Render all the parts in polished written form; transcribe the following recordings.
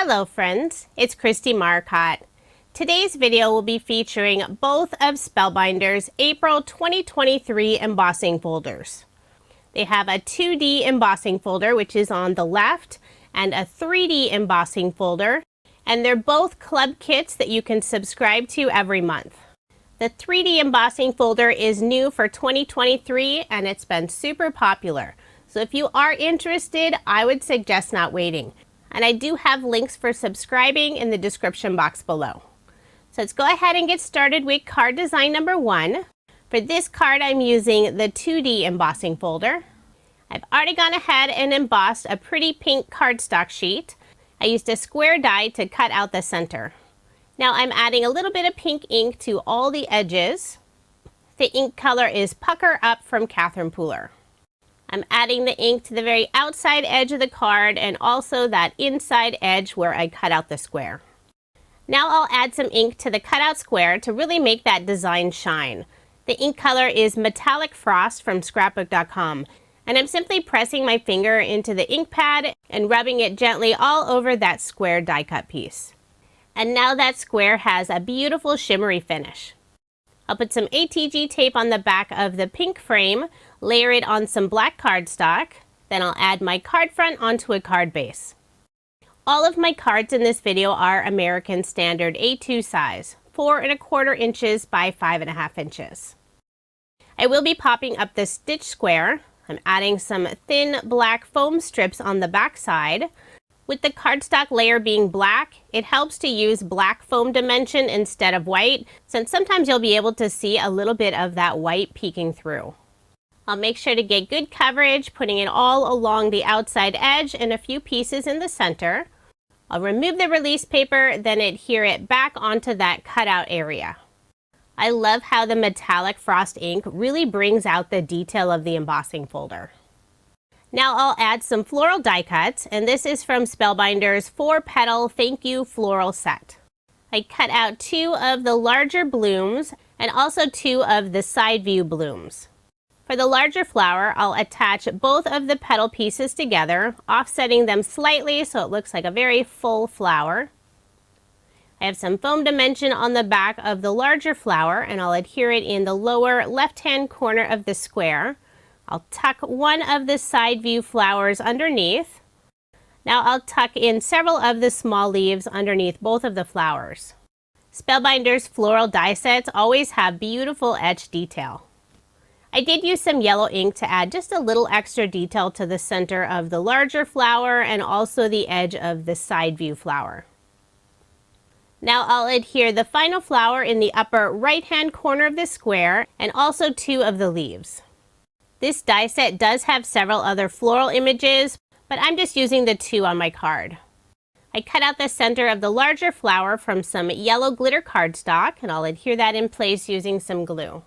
Hello friends, it's Kristie Marcotte. Today's video will be featuring both of Spellbinders' April 2023 embossing folders. They have a 2D embossing folder, which is on the left, and a 3D embossing folder, and they're both club kits that you can subscribe to every month. The 3D embossing folder is new for 2023 and it's been super popular. So if you are interested, I would suggest not waiting. And I do have links for subscribing in the description box below. So let's go ahead and get started with card design number 1. For this card, I'm using the 2D embossing folder. I've already gone ahead and embossed a pretty pink cardstock sheet. I used a square die to cut out the center. Now I'm adding a little bit of pink ink to all the edges. The ink color is Pucker Up from Catherine Pooler. I'm adding the ink to the very outside edge of the card and also that inside edge where I cut out the square. Now I'll add some ink to the cutout square to really make that design shine. The ink color is Metallic Frost from scrapbook.com, and I'm simply pressing my finger into the ink pad and rubbing it gently all over that square die cut piece. And now that square has a beautiful shimmery finish. I'll put some ATG tape on the back of the pink frame, layer it on some black cardstock, then I'll add my card front onto a card base. All of my cards in this video are American Standard A2 size, 4¼ inches by 5½ inches. I will be popping up the stitch square. I'm adding some thin black foam strips on the back side. With the cardstock layer being black, it helps to use black foam dimension instead of white, since sometimes you'll be able to see a little bit of that white peeking through. I'll make sure to get good coverage, putting it all along the outside edge and a few pieces in the center. I'll remove the release paper, then adhere it back onto that cutout area. I love how the metallic frost ink really brings out the detail of the embossing folder. Now I'll add some floral die cuts, and this is from Spellbinders' 4-petal Thank You Floral Set. I cut out 2 of the larger blooms and also 2 of the side view blooms. For the larger flower, I'll attach both of the petal pieces together, offsetting them slightly so it looks like a very full flower. I have some foam dimension on the back of the larger flower, and I'll adhere it in the lower left-hand corner of the square. I'll tuck one of the side view flowers underneath. Now I'll tuck in several of the small leaves underneath both of the flowers. Spellbinders floral die sets always have beautiful etched detail. I did use some yellow ink to add just a little extra detail to the center of the larger flower and also the edge of the side view flower. Now I'll adhere the final flower in the upper right-hand corner of the square and also 2 of the leaves. This die set does have several other floral images, but I'm just using the 2 on my card. I cut out the center of the larger flower from some yellow glitter cardstock, and I'll adhere that in place using some glue.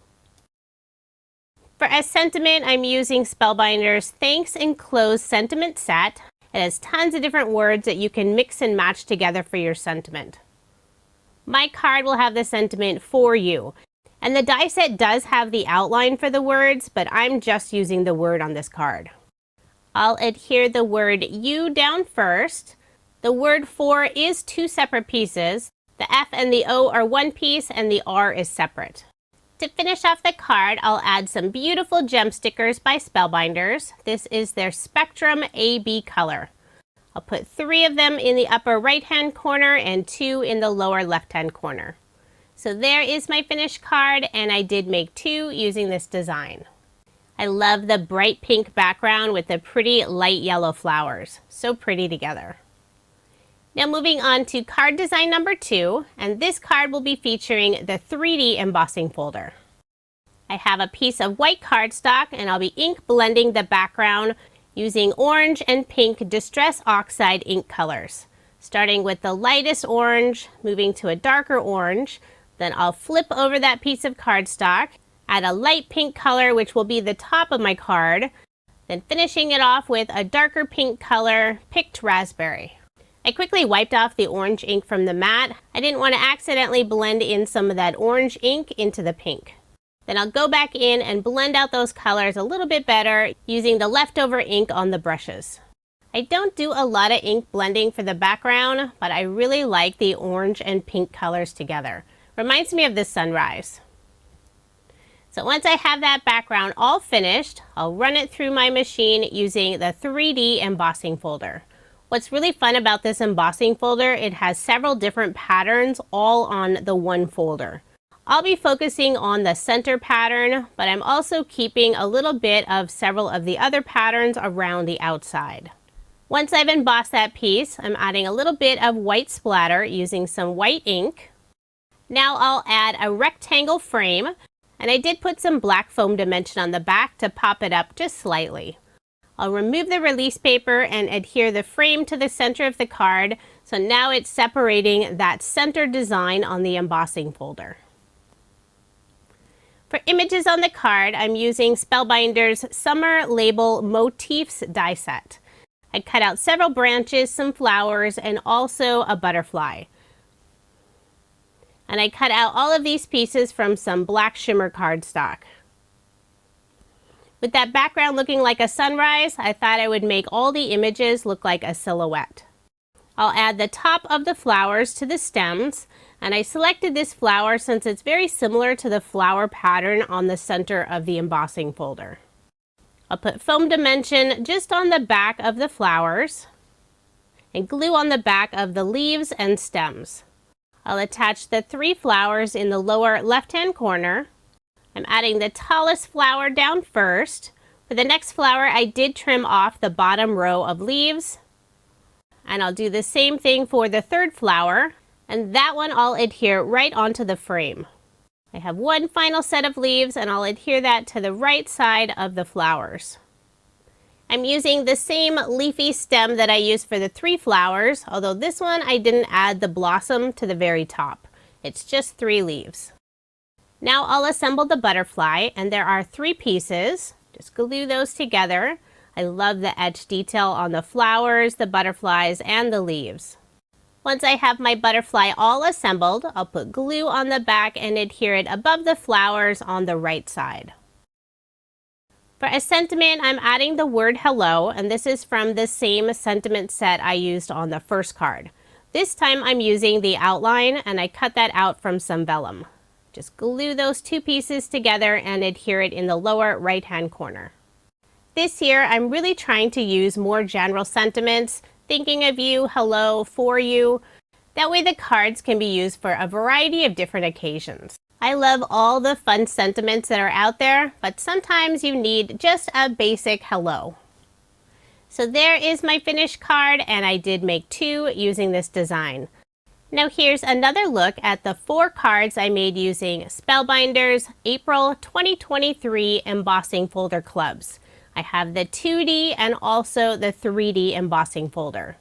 For a sentiment, I'm using Spellbinders' Thanks Enclosed Sentiment Set. It has tons of different words that you can mix and match together for your sentiment. My card will have the sentiment For You. And the die set does have the outline for the words, but I'm just using the word on this card. I'll adhere the word You down first. The word For is 2 separate pieces. The F and the O are 1 piece and the R is separate. To finish off the card, I'll add some beautiful gem stickers by Spellbinders. This is their Spectrum AB color. I'll put 3 of them in the upper right-hand corner and 2 in the lower left-hand corner. So there is my finished card, and I did make 2 using this design. I love the bright pink background with the pretty light yellow flowers. So pretty together. Now moving on to card design number 2, and this card will be featuring the 3D embossing folder. I have a piece of white cardstock, and I'll be ink blending the background using orange and pink Distress Oxide ink colors. Starting with the lightest orange, moving to a darker orange. Then I'll flip over that piece of cardstock, add a light pink color, which will be the top of my card, then finishing it off with a darker pink color, Picked Raspberry. I quickly wiped off the orange ink from the mat. I didn't want to accidentally blend in some of that orange ink into the pink. Then I'll go back in and blend out those colors a little bit better using the leftover ink on the brushes. I don't do a lot of ink blending for the background, but I really like the orange and pink colors together. Reminds me of the sunrise. So once I have that background all finished, I'll run it through my machine using the 3D embossing folder. What's really fun about this embossing folder, it has several different patterns all on the one folder. I'll be focusing on the center pattern, but I'm also keeping a little bit of several of the other patterns around the outside. Once I've embossed that piece, I'm adding a little bit of white splatter using some white ink. Now I'll add a rectangle frame, and I did put some black foam dimension on the back to pop it up just slightly. I'll remove the release paper and adhere the frame to the center of the card, so now it's separating that center design on the embossing folder. For images on the card, I'm using Spellbinders Summer Label Motifs die set. I cut out several branches, some flowers, and also a butterfly. And I cut out all of these pieces from some black shimmer cardstock. With that background looking like a sunrise, I thought I would make all the images look like a silhouette. I'll add the top of the flowers to the stems, and I selected this flower since it's very similar to the flower pattern on the center of the embossing folder. I'll put foam dimension just on the back of the flowers and glue on the back of the leaves and stems. I'll attach the 3 flowers in the lower left-hand corner. I'm adding the tallest flower down first. For the next flower, I did trim off the bottom row of leaves. And I'll do the same thing for the 3rd flower. And that one I'll adhere right onto the frame. I have one final set of leaves, and I'll adhere that to the right side of the flowers. I'm using the same leafy stem that I used for the 3 flowers, although this one I didn't add the blossom to the very top. It's just 3 leaves. Now I'll assemble the butterfly, and there are 3 pieces. Just glue those together. I love the etched detail on the flowers, the butterflies, and the leaves. Once I have my butterfly all assembled, I'll put glue on the back and adhere it above the flowers on the right side. For a sentiment, I'm adding the word hello, and this is from the same sentiment set I used on the first card. This time I'm using the outline, and I cut that out from some vellum. Just glue those 2 pieces together and adhere it in the lower right-hand corner. This year, I'm really trying to use more general sentiments, thinking of you, hello, for you. That way the cards can be used for a variety of different occasions. I love all the fun sentiments that are out there, but sometimes you need just a basic hello. So there is my finished card, and I did make 2 using this design. Now here's another look at the 4 cards I made using Spellbinders April 2023 embossing folder clubs. I have the 2D and also the 3D embossing folder.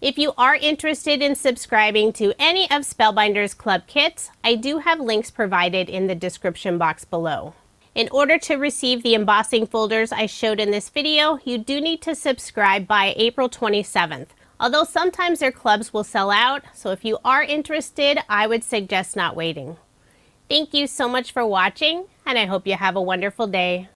If you are interested in subscribing to any of Spellbinders Club kits, I do have links provided in the description box below. In order to receive the embossing folders I showed in this video, you do need to subscribe by April 27th. Although sometimes their clubs will sell out, so if you are interested, I would suggest not waiting. Thank you so much for watching, and I hope you have a wonderful day.